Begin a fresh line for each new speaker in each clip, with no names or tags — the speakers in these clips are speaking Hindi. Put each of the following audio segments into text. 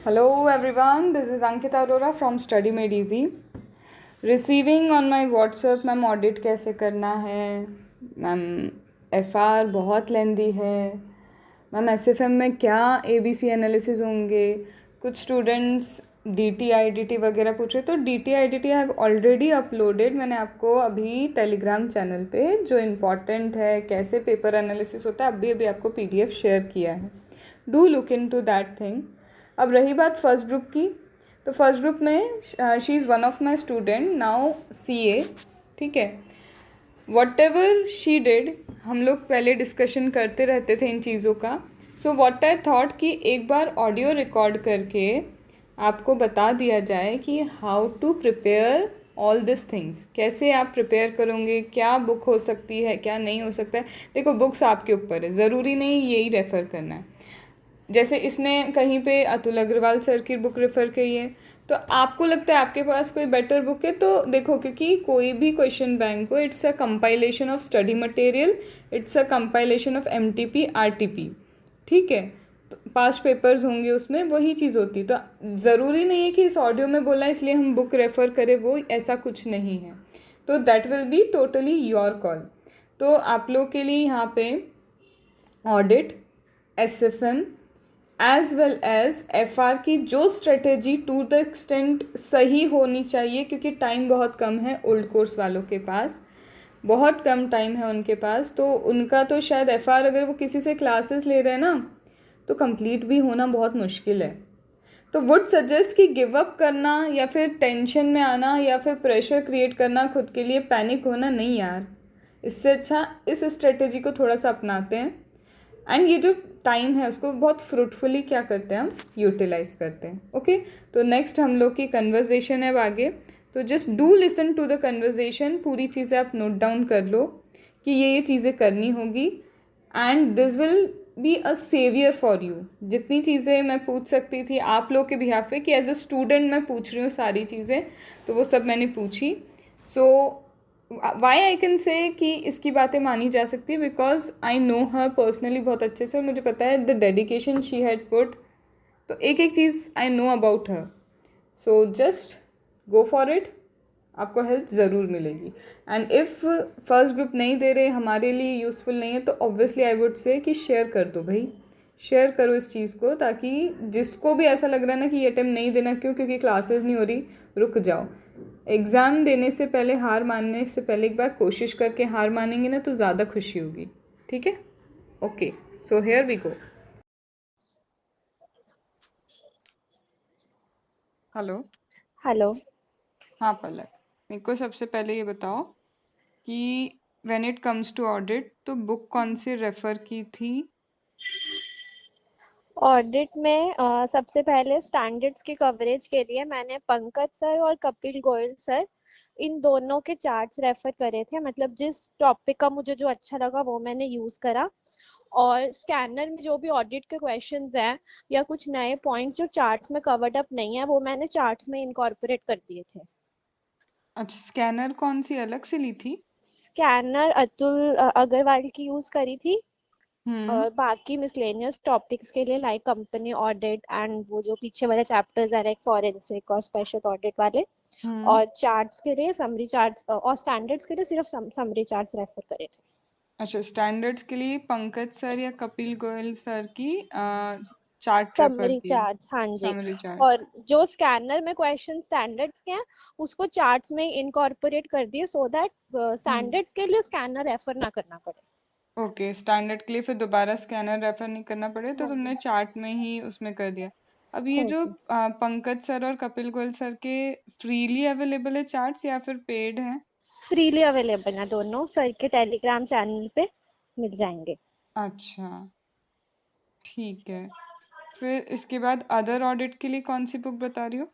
Hello everyone, this is Ankita Arora from Study Made Easy. Receiving on my WhatsApp ma'am audit कैसे करना है, मैम एफआर बहुत लेंदी है, मैम एसएफएम में क्या एबीसी एनालिसिस होंगे, कुछ स्टूडेंट्स डीटी आईडीटी वगैरह पूछ रहे। तो DT IDT I have already uploaded, मैंने आपको अभी टेलीग्राम चैनल पे जो इम्पॉर्टेंट है कैसे पेपर एनालिसिस होता है अभी अभी आपको पीडीएफ शेयर किया है। Do look into that thing. अब रही बात फर्स्ट ग्रुप की, तो फर्स्ट ग्रुप में she is one of my student now CA, ठीक है। वट एवर शी डिड, हम लोग पहले डिस्कशन करते रहते थे इन चीज़ों का। सो वॉट आई थॉट कि एक बार ऑडियो रिकॉर्ड करके आपको बता दिया जाए कि how to prepare all this things, कैसे आप प्रिपेयर करोगे, क्या बुक हो सकती है क्या नहीं हो सकता है। देखो बुक्स आपके ऊपर है, ज़रूरी नहीं यही रेफ़र करना है। जैसे इसने कहीं पे अतुल अग्रवाल सर की बुक रेफ़र की है, तो आपको लगता है आपके पास कोई बेटर बुक है तो देखो, क्योंकि कोई भी क्वेश्चन बैंक हो it's a compilation of study material, it's a compilation of MTP RTP, ठीक है। तो पास्ट पेपर्स होंगे उसमें वही चीज़ होती, तो ज़रूरी नहीं है कि इस ऑडियो में बोला इसलिए हम बुक रेफ़र करें, वो ऐसा कुछ नहीं है। तो that will be totally your call. तो आप लोग के लिए यहाँ पे audit, SFM as well as FR की जो स्ट्रेटेजी टू द एक्सटेंट सही होनी चाहिए, क्योंकि टाइम बहुत कम है ओल्ड कोर्स वालों के पास, बहुत कम टाइम है उनके पास। तो उनका तो शायद एफआर अगर वो किसी से क्लासेस ले रहे हैं ना तो कंप्लीट भी होना बहुत मुश्किल है। तो वुड सजेस्ट कि गिव अप करना या फिर टेंशन में आना या फिर प्रेशर क्रिएट करना खुद के लिए, पैनिक होना नहीं यार। इससे अच्छा इस स्ट्रेटेजी को थोड़ा सा अपनाते हैं एंड ये जो टाइम है उसको बहुत फ्रूटफुली क्या करते हैं हम यूटिलाइज करते हैं। ओके, तो नेक्स्ट हम लोग की कन्वर्जेशन है अब आगे। तो just do listen to the conversation, पूरी चीज़ें आप नोट डाउन कर लो कि ये चीज़ें करनी होगी and this will be a saviour for you. जितनी चीज़ें मैं पूछ सकती थी आप लोग के बिहाफ पे कि एज अ स्टूडेंट मैं पूछ रही हूँ सारी चीज़ें, तो वो सब मैंने पूछी। सो वाई आई कैन से कि इसकी बातें मानी जा सकती है because I know her personally बहुत अच्छे से, और मुझे पता है the dedication she had put. तो एक एक चीज़ I know about her. So just go for it, आपको हेल्प ज़रूर मिलेगी। एंड इफ़ फर्स्ट ग्रुप नहीं दे रहे, हमारे लिए यूज़फुल नहीं है, तो ऑब्वियसली आई वुड से कि शेयर कर दो भाई, शेयर करो इस चीज़ को, ताकि जिसको भी ऐसा लग रहा है ना कि ये अटेम्प्ट नहीं देना, क्यों, क्योंकि क्लासेस नहीं हो रही, रुक जाओ। एग्ज़ाम देने से पहले, हार मानने से पहले एक बार कोशिश करके हार मानेंगे ना तो ज़्यादा खुशी होगी, ठीक है। Okay, so here we go. Hello.
Hello.
हाँ पलक, मेरे को सबसे पहले ये बताओ कि when it comes to audit तो बुक कौन सी रेफर की थी।
ऑडिट में सबसे पहले स्टैंडर्ड्स की कवरेज के लिए मैंने पंकज सर और कपिल गोयल सर, इन दोनों के चार्ट्स रेफर करे थे। मतलब जिस टॉपिक का मुझे जो अच्छा लगा वो मैंने यूज़ करा। और स्कैनर में जो भी ऑडिट के क्वेश्चंस हैं या कुछ नए पॉइंट्स जो चार्ट्स में कवर्ड अप नहीं है वो मैंने चार्ट्स में इनकॉर्पोरेट कर दिए थे।
अच्छा, स्कैनर कौन सी अलग से ली थी।
स्कैनर अतुल अग्रवाल की यूज़ करी थी।
हम्म।
और बाकी मिसलेनियस टॉपिक्स के लिए लाइक कंपनी ऑडिट एंड वो जो पीछे वाले चैप्टर्स है लाइक फॉरेंसिक और स्पेशल ऑडिट वाले।
हम्म।
और चार्ट्स के लिए समरी चार्ट्स और स्टैंडर्ड्स के लिए सिर्फ समरी चार्ट्स रेफर करे थे।
अच्छा, स्टैंडर्ड्स के लिए पंकज सर या कपिल गोयल सर की चार्ट रेफर
समरी
किए,
चार्ट्स, हाँ जी।
Summary chart.
और जो स्कैनर में क्वेश्चन स्टैंडर्ड्स के हैं उसको चार्ट्स में इनकॉर्पोरेट कर दिए सो दैट
हम्म।
स्टैंडर्ड्स के लिए स्कैनर रेफर ना करना पड़े।
ओके, स्टैंडर्ड के लिए फिर दोबारा स्कैनर रेफर नहीं करना पड़े, तो
हाँ
तुमने
जी।
चार्ट में ही उसमें कर दिया। अब ये
हाँ
जो
जी।
पंकज सर और कपिल गोयल सर के फ्रीली अवेलेबल है चार्ट्स या फिर पेड हैं।
फ्रीली अवेलेबल है, दोनों सर के टेलीग्राम चैनल पे मिल जाएंगे।
अच्छा, ठीक है। फिर इसके बाद अदर ऑडिट के लिए कौन सी बुक बता रही हो।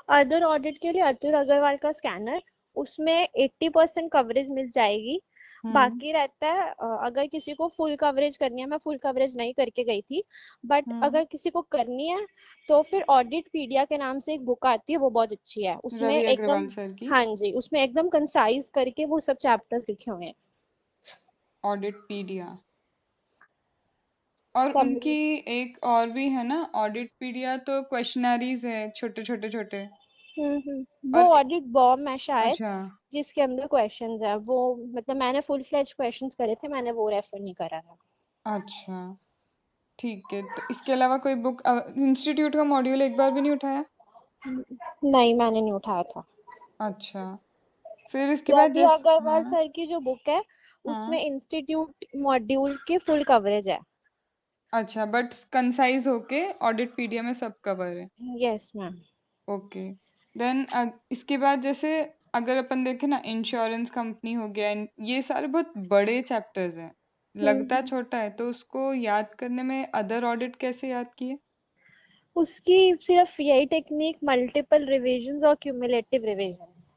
अदर ऑडिट के लिए अतुल अग्रवाल का स्कैनर, उसमें 80% कवरेज मिल जाएगी।
हम्म।
बाकी रहता है अगर किसी को फुल कवरेज करनी है, मैं फुल कवरेज नहीं करके गई थी, बट
हम्म।
अगर किसी को करनी है तो फिर ऑडिट पीडिया के नाम से एक बुक आती है, वो बहुत अच्छी है। उसमें
रवि
एकदम,
अग्रवाल सर की
हाँ जी, उसमें एकदम कंसाइज करके वो सब चैप्टर्स लिखे हुए हैं।
ऑडिट पीडिया। और उनकी
सबमिट।
एक और भी है ना, ऑडिट पीडिया, तो क्वेश्चनरीज है छोटे छोटे छोटे।
वो
और
ऑडिट बॉम्ब है शायद,
अच्छा।
जिसके अंदर क्वेश्चंस है वो, मतलब मैंने फुल फ्लेज क्वेश्चंस करे थे, मैंने वो रेफर नहीं करा था।
अच्छा ठीक है, तो इसके अलावा कोई बुक, इंस्टीट्यूट का मॉड्यूल एक बार भी नहीं उठाया?
नहीं, मैंने नहीं उठाया था।
अच्छा, फिर इसके बाद
रवि
जैसे,
अग्रवाल
हाँ
सर की जो बुक है, उसमें
हाँ,
इंस्टीट्यूट मॉड्यूल की फुल कवरेज है।
अच्छा, बट कंसाइज होके ऑडिट पीडिया में सब कवर है।
Yes ma'am.
ओके, देन इसके बाद जैसे अगर अपन देखें ना, इंश्योरेंस कंपनी हो गया, ये सारे बहुत बड़े चैप्टर्स हैं, लगता
हम्म।
छोटा है, तो उसको याद करने में अदर ऑडिट कैसे याद किए?
उसकी सिर्फ यही टेक्निक, मल्टीपल रिविजन्स और cumulative revisions.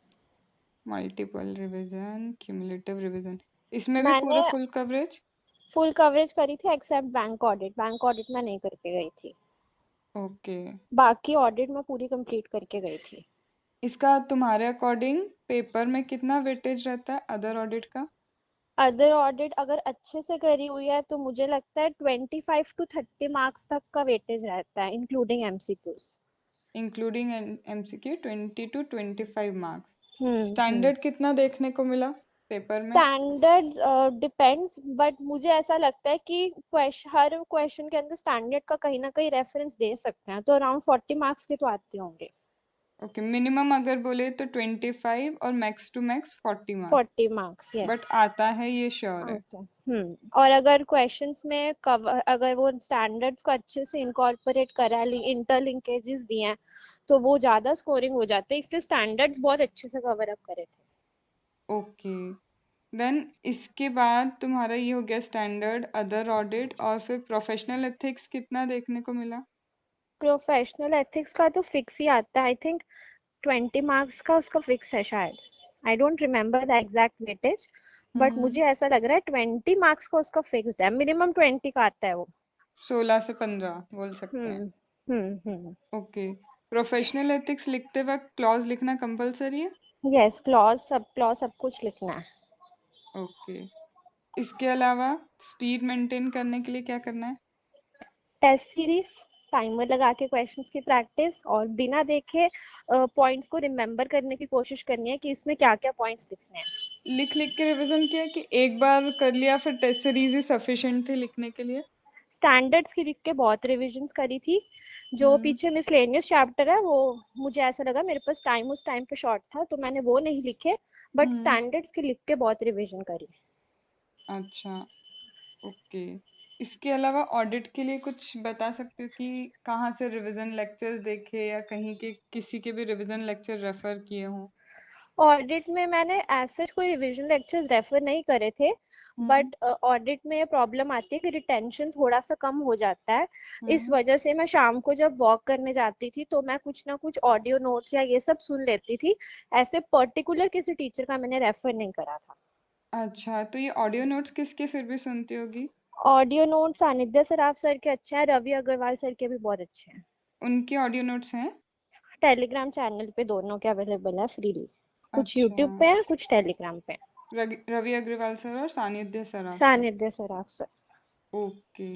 Multiple revision, cumulative revision, इसमें भी
मैंने
पूरा फुल कवरेज?
फुल कवरेज करी थी एक्सेप्ट बैंक ऑडिट में नहीं करके गई थी।
ओके,
बाकी ऑडिट में पूरी कंप्लीट करके गई थी।
इसका तुम्हारे अकॉर्डिंग पेपर में कितना वेटेज रहता है अदर ऑडिट का?
अदर ऑडिट अगर अच्छे से करी हुई है तो मुझे लगता है 25 to 30 मार्क्स तक का वेटेज रहता है, including MCQs.
Including MCQ 20 to 25 marks.
Hmm.
Standard कितना देखने को मिला पेपर में?
स्टैंडर्ड डिपेंड्स, बट मुझे ऐसा लगता है कि हर क्वेश्चन के अंदर स्टैंडर्ड का कहीं ना कहीं रेफरेंस दे सकते हैं, तो अराउंड 40 मार्क्स के तो आते होंगे।
ओके, मिनिमम अगर बोले तो 25 और max to max 40 marks,
40 marks, yes.
But आता है ये श्योर है।
अच्छा। और अगर क्वेश्चंस में कवर, अगर वो स्टैंडर्ड्स को अच्छे से इनकॉर्पोरेट करा ली, इंटरलिंकेजेस दिए हैं, तो वो ज्यादा स्कोरिंग हो जाते हैं, इसलिए स्टैंडर्ड्स बहुत अच्छे से कवर अप करे थे।
ओके, देन इसके बाद तुम्हारा ये हो गया स्टैंडर्ड, अदर ऑडिट, और फिर प्रोफेशनल एथिक्स कितना देखने को मिला?
प्रोफेशनल एथिक्स का तो फिक्स ही आता है, आई थिंक 20 मार्क्स का उसका फिक्स है शायद। I don't remember the exact weightage, but
hmm,
मुझे ऐसा लग रहा है 20 मार्क्स का उसका फिक्स है, मिनिमम 20 का आता है वो।
16 से 15 बोल सकते हैं।
हम्म। हम्म।
ओके, प्रोफेशनल एथिक्स लिखते वक्त क्लॉज लिखना कंपलसरी है?
यस, क्लॉज सब कुछ लिखना है।
ओके, इसके अलावा स्पीड मेंटेन करने के लिए क्या करना है?
टेस्ट सीरीज, टाइमर लगा के क्वेश्चंस की प्रैक्टिस, और बिना देखे पॉइंट्स को रिमेम्बर करने की कोशिश करनी है कि इसमें क्या क्या पॉइंट्स लिखने हैं।
लिख लिख के रिवीजन किया कि एक बार कर लिया फिर टेस्ट सीरीज ही सफिशिएंट थी लिखने के लिए?
स्टैंडर्ड्स की लिख के बहुत रिविजन्स करी थी। जो
हम्म
पीछे मिसलेनियस चैप्टर है वो, मुझे ऐसा लगा मेरे पास टाइम उस टाइम पे शॉर्ट था, तो मैंने वो नहीं लिखे, बट
हम्म,
स्टैंडर्ड्स की लिख के बहुत रिविजन करी।
अच्छा, ओके। इसके अलावा ऑडिट के लिए कुछ बता सकते हो कि कहाँ से रिवीजन लेक्चर्स देखे, या कहीं के किसी के भी रिवीजन लेक्चर रेफर किए हों?
ऑडिट में मैंने ऐसे कोई रिवीजन लेक्चर्स रेफर नहीं करे थे,
हम्म
बट ऑडिट में प्रॉब्लम आती है कि रिटेंशन थोड़ा सा कम हो जाता है। इस
हम्म
वजह से मैं शाम को जब वॉक करने जाती थी तो मैं कुछ ना कुछ ऑडियो नोट्स या ये सब सुन लेती थी। ऐसे पर्टिकुलर किसी टीचर का मैंने रेफर नहीं करा था।
अच्छा, तो ये ऑडियो नोट्स किसके फिर भी सुनती होगी?
ऑडियो नोट्स सानिध्य सराफ सर के अच्छे हैं, रवि अग्रवाल सर के भी बहुत अच्छे हैं।
उनके ऑडियो नोट्स हैं?
टेलीग्राम चैनल पे दोनों के अवेलेबल है फ्रीली। कुछ
अच्छा,
यूट्यूब पे है, कुछ टेलीग्राम पे है।
रवि अग्रवाल सर और सानिध्य सराफ सर।
सानिध्य सराफ सर।
ओके,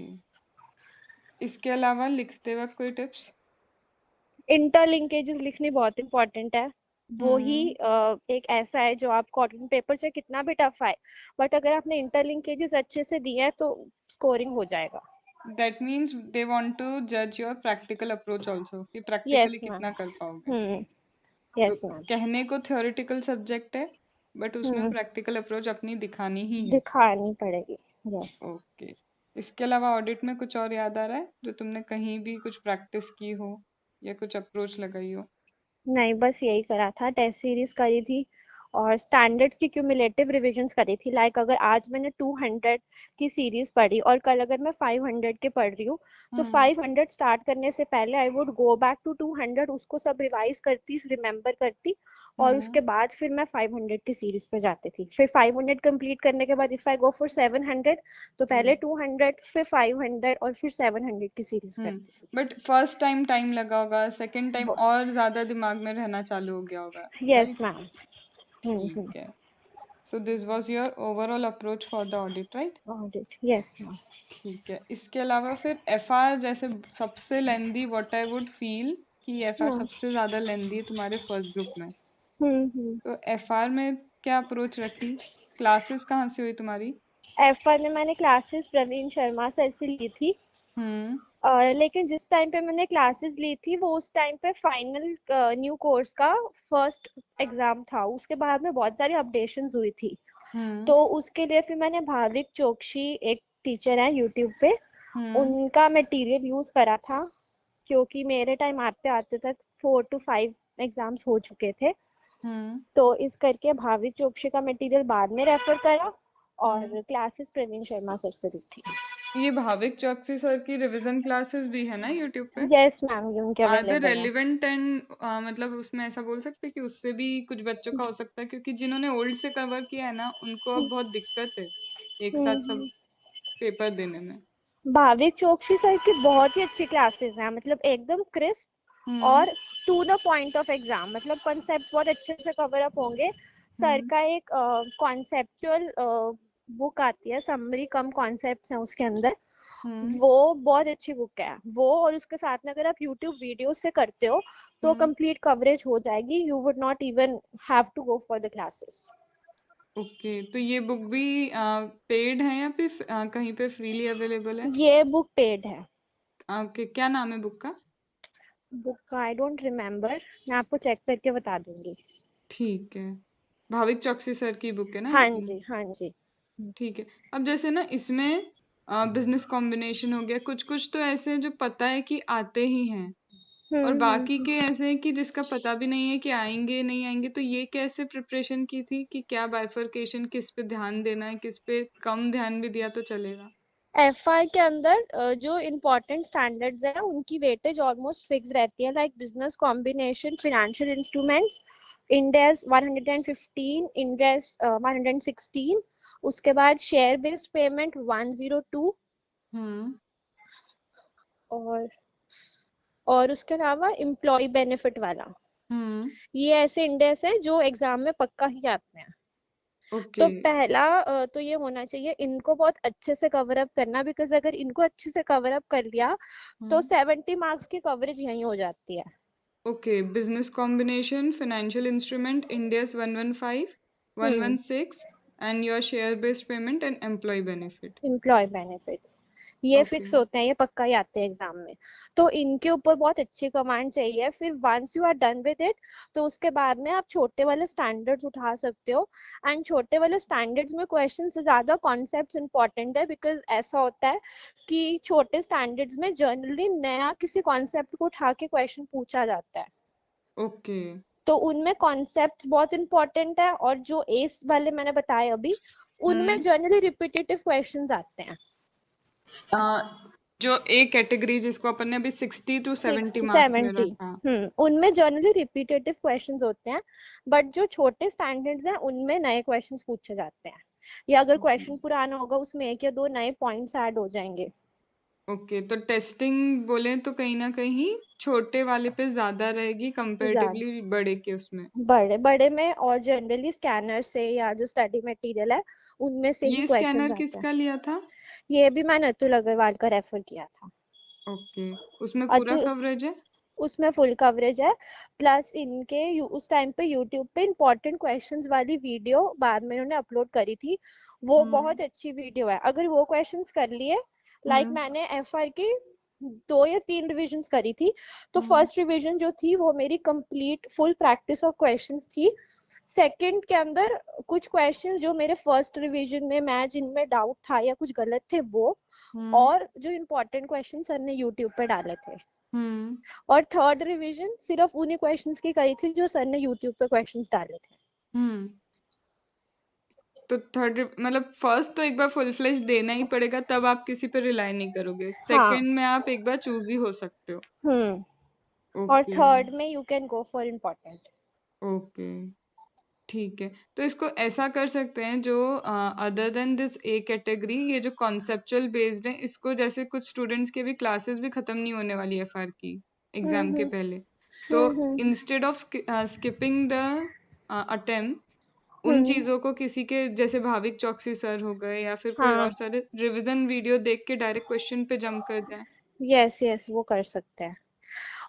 इसके अलावा लिखते वक्त कोई टिप्स?
इंटरलिंकेजेस लिखनी बहुत इंपॉर्टेंट है। वो ही
हम्म,
एक ऐसा है जो आप कॉटन पेपर से कितना भी टफ आए, बट अगर आपने इंटरलिंकेजेस अच्छे से दिए हैं तो स्कोरिंग हो जाएगा।
That means they want to जज योर प्रैक्टिकल अप्रोच आल्सो, कि प्रैक्टिकली
यस मैम।
कितना कर पाओगे।
हम्म।
तो
यस मैम।
कहने को थ्योरेटिकल सब्जेक्ट है, बट उसमें
हम्म।
प्रैक्टिकल अप्रोच अपनी दिखानी ही है।
दिखानी पड़ेगी। यस।
ओके, इसके अलावा ऑडिट में कुछ और याद आ रहा है जो तुमने कहीं भी कुछ प्रैक्टिस की हो या कुछ अप्रोच लगाई हो?
नहीं, बस यही करा था, टेस्ट सीरीज करी थी और स्टैंडर्ड्स की क्यूमुलेटिव रिविजन्स करी थी। लाइक अगर आज मैंने 200 की सीरीज पढ़ी और कल अगर मैं 500 के पढ़ रही हूँ, तो
हम्म
500 स्टार्ट करने से पहले I would go back to 200, उसको सब रिवाइज करती, रिमेम्बर करती, और उसके
हम्म
बाद फिर मैं 500 की सीरीज पे जाती थी। फिर 500 कंप्लीट करने के बाद इफ आई गो फॉर 700, तो पहले
हम्म
200, फिर 500 और फिर 700 की सीरीज
हम्म
करती थी।
बट फर्स्ट टाइम टाइम लगा होगा, सेकंड टाइम और ज्यादा दिमाग में रहना चालू हो गया होगा,
यस
राइट?
मैम।
ठीक है, So this was your overall approach for the audit, right?
Audit, yes ma'am.
ठीक है। इसके अलावा फिर एफआर जैसे सबसे लेंदी, व्हाट आई वुड फील कि एफआर
हाँ।
सबसे ज्यादा लेंदी है तुम्हारे फर्स्ट ग्रुप में।
हम्म।
तो एफआर में क्या अप्रोच रखी? क्लासेस कहाँ से हुई तुम्हारी?
F1 में मैंने क्लासेस प्रवीण शर्मा सर से ली थी।
हम्म
लेकिन जिस टाइम पे मैंने क्लासेस ली थी वो उस टाइम पे फाइनल न्यू कोर्स का फर्स्ट एग्जाम था, उसके बाद में बहुत सारी अपडेशंस हुई थी।
हम्म
तो उसके लिए फिर मैंने भाविक चोकसी, एक टीचर है यूट्यूब पे,
हम्म
उनका मटेरियल यूज करा था, क्योंकि मेरे टाइम आते आते तक 4 to 5 एग्जाम्स हो चुके थे।
हम्म
तो इस करके भाविक चोकसी का मटेरियल बाद में रेफर करा
हम्म।
और क्लासेस प्रवीण शर्मा सर से ली थी।
ये भाविक चौकसी सर की रिवीजन क्लासेस भी है ना यूट्यूब पे?
यस मैम, ये उनके
आर द
अवेलेबल है।
रेलिवेंट एंड मतलब उसमें ऐसा बोल सकते हैं कि उससे भी कुछ बच्चों का हो सकता है, क्योंकि जिन्होंने ओल्ड से कवर किया है ना उनको अब बहुत दिक्कत है एक साथ सब
हम्म।
पेपर देने में।
भाविक चोकसी सर की बहुत ही अच्छी क्लासेस हैं, मतलब एकदम क्रिस्प
हम्म
और to the point of exam, मतलब कॉन्सेप्ट बहुत अच्छे से कवर अप होंगे। सर
हम्म
का एक कॉन्सेप्चुअल बुक आती है, समरी कम कॉन्सेप्ट्स हैं उसके अंदर,
हम्म
वो बहुत अच्छी बुक है वो। और उसके साथ में अगर आप यूट्यूब वीडियो से करते हो तो
हम्म।
कंप्लीट कवरेज हो जाएगी, you would not even have to go for the classes.
Okay, तो ये बुक भी पेड है या फिर कहीं पे फ्रीली अवेलेबल है?
ये बुक पेड है।
ओके, क्या नाम है बुक का?
बुक का आई डोंट रिमेम्बर, मैं आपको चेक करके बता दूंगी।
ठीक है। भाविक चौकसी सर की बुक है ना
हाँ
लेकिन?
जी, हाँ जी।
ठीक है। अब जैसे ना इसमें बिजनेस कॉम्बिनेशन हो गया, कुछ कुछ तो ऐसे हैं जो पता है कि आते ही हैं, और बाकी
हम्म।
के ऐसे हैं कि जिसका पता भी नहीं है कि आएंगे नहीं आएंगे। तो ये कैसे प्रिपरेशन की थी कि क्या बाइफरकेशन, किस पे ध्यान देना है, किस पे कम ध्यान भी दिया तो चलेगा?
एफआई के अंदर जो इम्पोर्टेंट स्टैंडर्ड्स हैं उनकी वेटेज ऑलमोस्ट फिक्स रहती है, like business combination, financial instruments, Ind AS 115, Ind AS 116, उसके बाद शेयर बेस्ड पेमेंट 102,
हम्म
और उसके अलावा एम्प्लॉय बेनिफिट वाला।
हम्म।
ये ऐसे इंडेस है जो एग्जाम में पक्का ही आते हैं।
ओके।
तो पहला तो ये होना चाहिए, इनको बहुत अच्छे से कवर अप करना, बिकॉज अगर इनको अच्छे से कवर अप कर लिया तो
हम्म
70 मार्क्स की कवरेज यहीं हो जाती है।
Okay, business combination, financial instrument, Ind AS 115,
hmm.
116, and your share based payment and employ benefit.
Employ benefits ये
ओके।
फिक्स होते हैं, ये पक्का ही आते हैं एग्जाम में। तो इनके ऊपर बहुत अच्छी कमांड चाहिए। फिर once you are done with it, तो उसके बाद में आप छोटे वाले स्टैंडर्ड्स उठा सकते हो। एंड छोटे वाले स्टैंडर्ड्स में क्वेश्चन से ज्यादा कॉन्सेप्ट्स इंपॉर्टेंट है, बिकॉज ऐसा होता है कि छोटे स्टैंडर्ड्स में जनरली नया किसी कॉन्सेप्ट को उठा के क्वेश्चन पूछा जाता है।
ओके।
तो उनमें कॉन्सेप्ट बहुत इंपॉर्टेंट है, और जो एस वाले मैंने बताए अभी, उनमें
हम्म
जनरली रिपीटेटिव क्वेश्चंस आते हैं।
अ, जो ए कैटेगरी जिसको अपन ने अभी 60 to 70
60
मार्क्स में
70,
रखा।
उनमें जनरली रिपीटेटिव क्वेश्चंस होते हैं। बट जो छोटे स्टैंडर्ड्स हैं उनमें नए क्वेश्चंस पूछे जाते हैं, या अगर क्वेश्चन पुराना होगा उसमें एक या दो नए पॉइंट्स ऐड हो जाएंगे।
ओके, तो टेस्टिंग बोले तो कहीं ना कहीं छोटे वाले पे ज्यादा रहेगी
ज्यादा
कंपैरेटिवली बड़े के उसमें।
बड़े बड़े में, और जनरली स्कैनर से या जो स्टडी मटेरियल है उनमें से ही
ये
क्वेश्चंस
स्कैनर
आते हैं।
किसका लिया था?
ये भी मैंने अतुल अग्रवाल का रेफर किया था।
ओके, उसमें पूरा
अतुल,
कवरेज है?
उसमें फुल कवरेज है। प्लस इनके उस टाइम पे यूट्यूब पे इंपॉर्टेंट क्वेश्चंस वाली वीडियो बाद में इन्होंने अपलोड करी थी, वो
हम्म
बहुत अच्छी वीडियो है। अगर वो क्वेश्चंस कर लिए, लाइक
हम्म
मैंने एफआर की 2 या 3 रिविजन्स करी थी, तो
हम्म
फर्स्ट रिवीजन जो थी वो मेरी complete full practice of questions थी। सेकंड के अंदर कुछ क्वेश्चंस जो मेरे फर्स्ट रिवीजन में मैं जिनमें डाउट था या कुछ गलत थे वो,
हम्म
और जो इम्पोर्टेंट क्वेश्चन सर ने यूट्यूब पे डाले थे।
हम्म
और थर्ड रिवीजन सिर्फ उन्हीं क्वेश्चंस की करी थी जो सर ने यूट्यूब पे क्वेश्चंस डाले थे।
हम्म। तो थर्ड मतलब फर्स्ट तो एक बार फुल फ्लेश देना ही पड़ेगा, तब आप किसी पे रिलाई नहीं करोगे।
हाँ।
सेकंड में आप एक बार चूज ही हो सकते हो।
और
ओके
थर्ड में you can go for important.
Okay. ठीक है, तो इसको ऐसा कर सकते हैं जो other than this A category, ये जो कॉन्सेप्चुअल बेस्ड है, इसको जैसे कुछ स्टूडेंट्स के भी क्लासेस भी खत्म नहीं होने वाली है एफआर की एग्जाम के
हम्म
पहले। तो
hmm
instead of skipping the attempt, उन चीजों को किसी के जैसे भाविक चौकसी सर हो गए या फिर कोई
हाँ
और सर रिवीजन वीडियो देख के डायरेक्ट क्वेश्चन पे जंप कर जाए?
यस यस वो कर सकते हैं।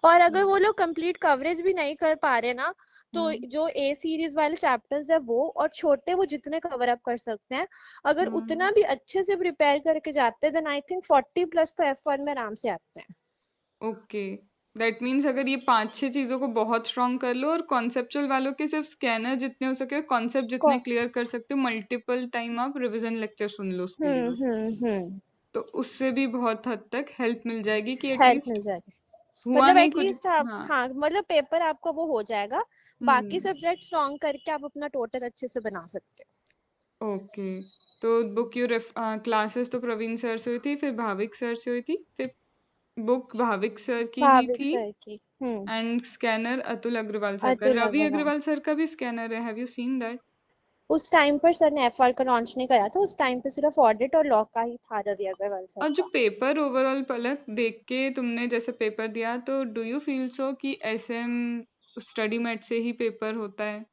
और अगर वो लोग कंप्लीट कवरेज भी नहीं कर पा रहे ना, तो
हम्म
जो ए सीरीज वाले चैप्टर्स है वो और छोटे वो जितने कवर अप कर सकते हैं, अगर
हम्म
उतना भी अच्छे से प्रिपेयर करके जाते हैं देन आई थिंक 40+ तो F1 में आराम से आते हैं।
ओके, दैट मीन्स अगर ये 5-6 चीजों को बहुत स्ट्रांग कर लो और कॉन्सेप्चुअल वालों के सिर्फ स्कैनर जितने हो सके कॉन्सेप्ट जितने क्लियर कर सकते हो, मल्टीपल टाइम आप रिवीजन लेक्चर सुन लो उसके लिए बस,
हम्म।
तो उससे भी बहुत हद तक हेल्प मिल जाएगी कि
हेल्प मिल
एटलीस्ट
जाएगी,
हुआ
मतलब
नहीं कुछ।
एटलीस्ट आप,
हाँ।
हाँ मतलब पेपर आपका वो हो जाएगा, बाकी
हम्म
सब्जेक्ट स्ट्रॉन्ग करके आप अपना टोटल अच्छे से बना सकते हो।
ओके, तो बुक यू क्लासेस तो प्रवीण सर से हुई थी, फिर भाविक सर से हुई थी, फिर बुक भाविक सर की ही
भाविक
थी,
सर की।
And scanner Atul Agrawal sir का।
अतुल
रवि
अग्रवाल।
अग्रवाल सर का भी स्कैनर है, हैव यू सीन दैट?
उस टाइम पर सर ने FR का लॉन्च नहीं करा था, उस टाइम पे सिर्फ ऑडिट और लॉ का ही था रवि अग्रवाल सर
और जो
का।
पेपर ओवरऑल पलक देख के तुमने जैसे पेपर दिया, तो डू यू फील सो कि एसएम स्टडी मेट से ही पेपर होता है?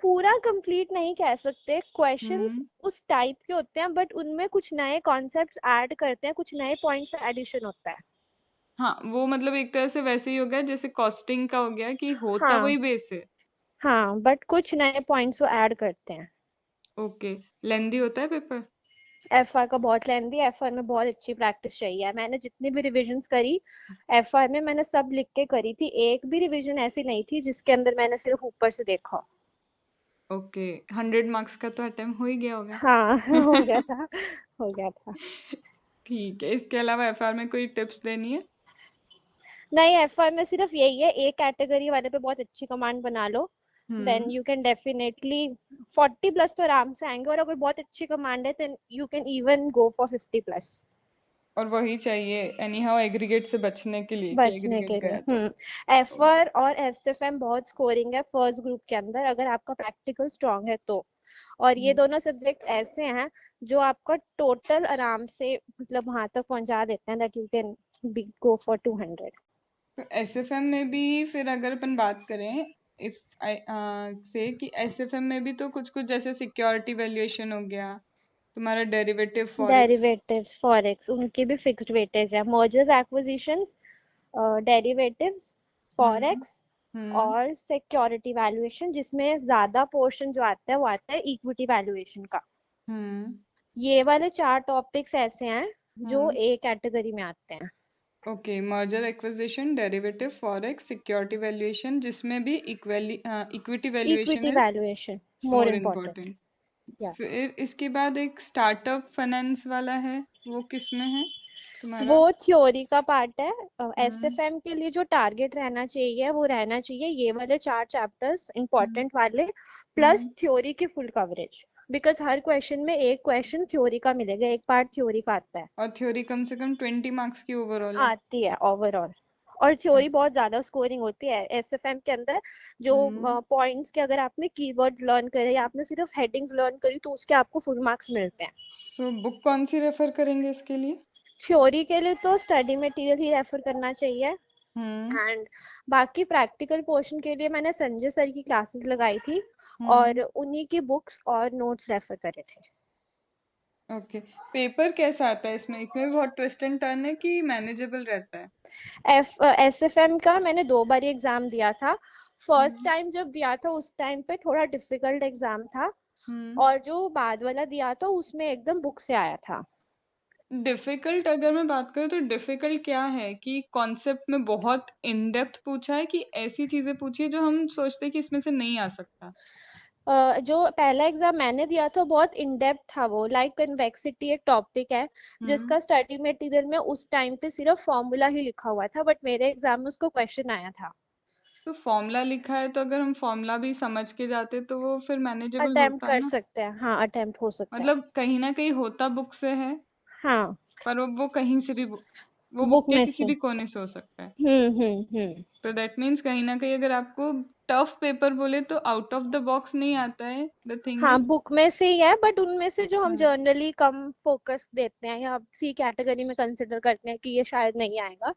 पूरा कंप्लीट नहीं कह सकते, क्वेश्चंस
हम्म
उस टाइप के होते हैं बट उनमें कुछ नए कॉन्सेप्ट्स ऐड करते हैं, कुछ नए पॉइंट्स एडिशन होता है।
हाँ, वो मतलब एक तरह से वैसे ही हो गया जैसे कॉस्टिंग का हो गया कि होता
हाँ
वही बेस है।
हाँ बट कुछ नए पॉइंट्स वो ऐड करते हैं।
ओके, लेंदी होता है पेपर?
FR का बहुत लेंदी है, FR में बहुत अच्छी प्रैक्टिस चाहिए। मैंने जितनी भी रिविजन्स करी FR में, मैंने सब लिख के करी थी, एक भी रिविजन ऐसी नहीं थी जिसके अंदर मैंने सिर्फ ऊपर से देखा हो।
ओके, 100 मार्क्स का तो अटेम्प्ट हो ही गया होगा।
हाँ हो गया था, हो गया था।
ठीक है, इसके अलावा एफआर में कोई टिप्स देनी है?
नहीं FR में सिर्फ यही है, एक कैटेगरी वाले पे बहुत अच्छी कमांड बना लो, then
hmm
you can definitely 40+ तो आराम से आएंगे, और अगर बहुत अच्छी कमांड है then you can even go for 50+।
और वही चाहिए एनी हाउ एग्रीगेट से बचने के लिए, कि
बचने
एग्रीगेट
के लिए
गया तो।
FR और SFM बहुत स्कोरिंग है फर्स्ट ग्रुप के अंदर, अगर आपका प्रैक्टिकल स्ट्रांग है तो। और ये
हम्म,
दोनों सब्जेक्ट्स ऐसे हैं जो आपका टोटल आराम से मतलब वहां तक पहुंचा देते हैं that you can be go for 200।
तो एसएफएम में भी फिर अगर अपन बात करें, इफ आई से कि एसएफएम में भी तो कुछ कुछ जैसे सिक्योरिटी वैल्यूएशन हो गया, तुम्हारा डेरिवेटिव फॉरेक्स।
डेरिवेटिव्स फॉरेक्स उनके भी फिक्स्ड वेटेज है, मर्जर्स एक्विजिशंस, डेरिवेटिव्स,
हम्म
फॉरेक्स
हम्म
और सिक्योरिटी वैल्यूएशन, जिसमें ज्यादा पोर्शन जो आता है वो आता है इक्विटी वैल्यूएशन का।
हम्म
ये वाले 4 टॉपिक्स ऐसे हैं जो
हम्म
ए कैटेगरी में आते हैं।
Okay, merger acquisition, derivative forex, security valuation, जिसमें भी equity valuation
equity
is
valuation more
more
important.
Important.
या
फिर इसके बाद एक स्टार्टअप फाइनेंस वाला है, वो किस में है
वो
तुम्हारा?
थ्योरी का पार्ट है।
हम्म
SFM के लिए जो टारगेट रहना चाहिए वो रहना चाहिए ये वाले 4 चैप्टर्स
हम्म
इंपॉर्टेंट वाले, प्लस
हम्म
थ्योरी की full coverage, because her question में एक क्वेश्चन थ्योरी का मिलेगा, एक पार्ट थ्योरी का आता है।
और थ्योरी कम से कम 20 मार्क्स की ओवरऑल है?
आती है ओवरऑल, और थ्योरी बहुत ज्यादा स्कोरिंग होती है SFM के अंदर। जो
हम्म
पॉइंट्स के अगर आपने कीवर्ड्स लर्न करे या आपने सिर्फ हेडिंग्स लर्न करी तो उसके आपको फुल मार्क्स मिलते हैं।
सो बुक कौन सी रेफर करेंगे इसके लिए?
थ्योरी के लिए तो स्टडी मटेरियल ही रेफर करना चाहिए,
हम्म
एंड बाकी प्रैक्टिकल पोर्शन के लिए मैंने संजय सर की क्लासेस लगाई थी और
हम्म
उन्हीं की बुक्स और नोट्स रेफर करे थे।
ओके, पेपर कैसा आता है इसमें? इसमें भी बहुत ट्विस्ट एंड टर्न है कि मैनेजेबल रहता है?
SFM का मैंने 2 बार एग्जाम दिया था। फर्स्ट
हम्म
टाइम जब दिया था उस टाइम पे थोड़ा डिफिकल्ट एग्जाम था,
हम्म
और जो बाद वाला दिया था उसमें एकदम बुक से आया था।
डिफिकल्ट अगर मैं बात करूँ तो डिफिकल्ट क्या है कि कॉन्सेप्ट में बहुत इन डेप्थ पूछा है, कि ऐसी चीजें पूछी है जो हम सोचते हैं कि इसमें से नहीं आ सकता?
जो पहला एग्जाम मैंने दिया था बहुत इन डेप्थ था, वो लाइक कन्वेक्सिटी एक टॉपिक है
हम्म
जिसका स्टडी मटेरियल में उस टाइम पे सिर्फ फॉर्मूला ही लिखा हुआ था, बट मेरे एग्जाम में उसको क्वेश्चन आया था।
तो फॉर्मूला लिखा है तो अगर हम फॉर्मूला भी समझ के जाते तो वो फिर मैनेजेबल
अटेम्प्ट
होता
कर
ना?
सकते हैं, हाँ अटेम्प्ट हो सकता है।
मतलब कहीं ना कहीं होता बुक से है,
हाँ
पर वो कहीं से भी वो बुक
बुक
के
में
किसी
से।
भी कोने से हो सकता है।
हम्म।
तो दैट मीन्स कहीं ना कहीं अगर आपको टफ पेपर बोले तो आउट ऑफ द बॉक्स नहीं आता है, द थिंग
हाँ
इज।
बुक में से ही है, बट उनमें से जो हम
हाँ
जनरली कम फोकस देते हैं या सी कैटेगरी में कंसिडर करते हैं कि ये शायद नहीं आएगा,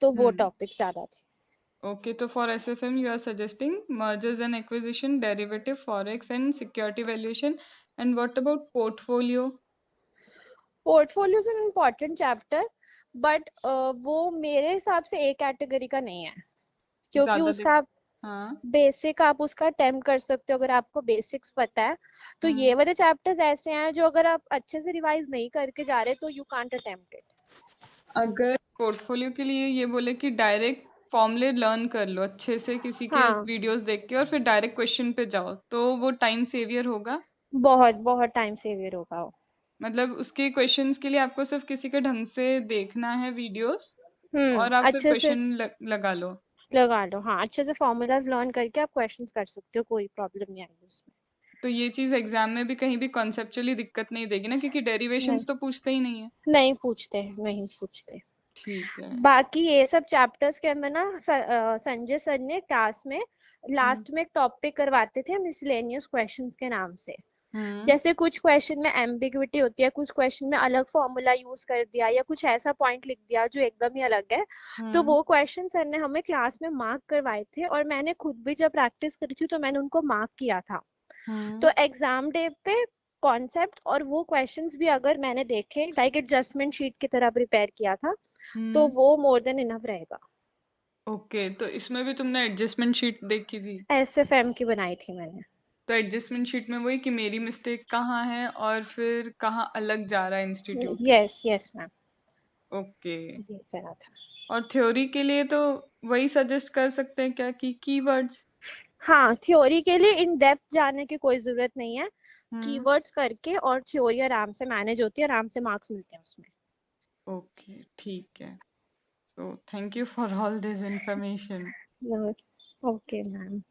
तो वो
हम्म
टॉपिक ज्यादा थे।
Okay, so for SFM, you are suggesting mergers and acquisition, derivative, forex, and security valuation. And what about portfolio?
Portfolio is an important chapter, but वो मेरे हिसाब से एक कैटेगरी का नहीं है, क्योंकि
ज्यादा
उसका
हाँ।
बेसिक आप उसका अटेम्प्ट कर सकते हो अगर आपको बेसिक्स पता है। तो
हम्म।
ये वाले चैप्टर्स ऐसे हैं जो अगर आप अच्छे से रिवाइज नहीं करके जा रहे तो यू कांट अटेम्प्ट इट।
अगर पोर्टफोलियो के लिए ये बोले कि डायरेक्ट फॉर्मूले लर्न कर लो अच्छे से किसी के
हाँ,
वीडियोस देख के और फिर डायरेक्ट क्वेश्चन पे जाओ, तो वो टाइम सेवियर होगा।
बहुत बहुत टाइम सेवियर होगा वो।
मतलब उसके क्वेश्चंस के लिए आपको सिर्फ किसी के ढंग से देखना है वीडियोस, और आप फिर
अच्छे से
क्वेश्चन लगा लो।
लगा लो, हाँ अच्छे से फॉर्मूलाज लर्न करके आप क्वेश्चंस कर सकते हो, कोई प्रॉब्लम नहीं आएगी उसमें।
तो ये चीज एग्जाम में भी कहीं भी कॉन्सेप्चुअली दिक्कत नहीं देगी ना, क्योंकि
नहीं,
डेरिवेशंस तो पूछते ही नहीं है।
नहीं पूछते, नहीं पूछते।
ठीक है।
बाकी ये सब चैप्टर्स के अंदर ना संजय सर ने क्लास में
हम्म।
लास्ट में एक टॉपिक करवाते थे मिसलेनियस क्वेश्चंस के नाम से।
हम्म।
जैसे कुछ क्वेश्चन में एम्बिग्विटी होती है, कुछ क्वेश्चन में अलग फॉर्मूला यूज कर दिया या कुछ ऐसा पॉइंट लिख दिया जो एकदम ही अलग है। तो
हम्म।
वो क्वेश्चन सर ने हमें क्लास में मार्क करवाए थे, और मैंने खुद भी जब प्रैक्टिस करी थी तो मैंने उनको मार्क किया था। तो
हम्म।
एग्जाम डे पे कॉन्सेप्ट और वो क्वेश्चंस भी अगर मैंने देखे लाइक एडजस्टमेंट शीट की तरह प्रिपेयर किया था, तो
हम्म।
वो मोर देन इनफ रहेगा।
ओके, तो इसमें भी तुमने एडजस्टमेंट शीट देखी थी?
एसएफएम की बनाई थी मैंने।
तो एडजस्टमेंट शीट में वही कि मेरी मिस्टेक कहाँ है और फिर कहाँ अलग जा रहा है institute.
Yes yes ma'am,
okay.
ये करा था।
और थ्योरी के लिए तो वही सजेस्ट कर सकते हैं क्या कि कीवर्ड्स?
हाँ, थ्योरी के लिए इन डेप्थ जाने की कोई जरूरत नहीं है।
हम्म।
कीवर्ड्स करके और थ्योरी आराम से मैनेज होती है, आराम से मार्क्स मिलते हैं उसमें।
ओके, ठीक है। So thank you for all this information.
Okay ma'am.